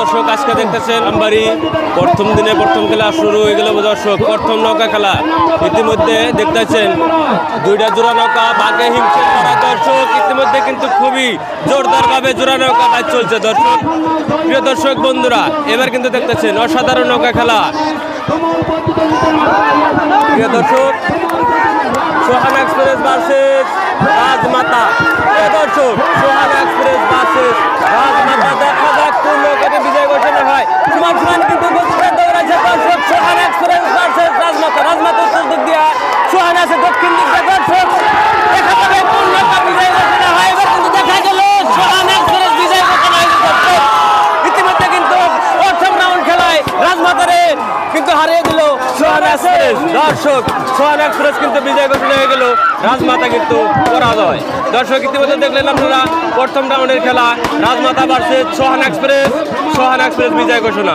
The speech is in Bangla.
দর্শক আজকে দেখতেছেন আমবাড়ি প্রথম দিনে প্রথম খেলা শুরু হয়ে গেল দর্শক। প্রথম নৌকা খেলা ইতিমধ্যে দেখতেছেন দুইটা জোড়া নৌকা বাঘে হিমশিম করা দর্শক। ইতিমধ্যে কিন্তু খুবই জোরদার ভাবে জোড়া নৌকা কাজ চলছে দর্শক। প্রিয় দর্শক বন্ধুরা, এবার কিন্তু দেখতেছেন অসাধারণ নৌকা খেলা। প্রিয় দর্শক, সোহান এক্সপ্রেস ভার্সেস রাজমাতা। প্রিয় দর্শক, সোহান এক্সপ্রেস ভার্সেস রাজমাতা, দেখা যাক কোন নৌকাতে বিজয় ঘোষণা হয়। সমান সমান কিন্তু গতিতে দৌড়াচ্ছে দর্শক। সোহান এক্সপ্রেস ভার্সেস রাজমাতা। রাজমাতা উত্তর দিক দিয়ে, সোহান আছে দক্ষিণ দিক দিয়ে দর্শক। দেখা যাবে কোন নৌকা বিজয় ঘোষণা হয়। এবার কিন্তু দেখা গেল সোহান এক্সপ্রেস বিজয় ঘোষণা হয়েছে দর্শক। ইতিমধ্যে কিন্তু প্রথম রাউন্ড খেলায় রাজমাতারে কিন্তু হারিয়ে দিল সোহান এক্সপ্রেস দর্শক। সোহান এক্সপ্রেস কিন্তু বিজয় ঘোষণা হয়ে গেল, রাজমাতা কিন্তু পরাজয় দর্শক। ইতিমধ্যে দেখলেন আপনারা প্রথম রাউন্ডের খেলা রাজমাতা ভার্সেস সোহান এক্সপ্রেস। সোহান এক্সপ্রেস বিজয় ঘোষণা।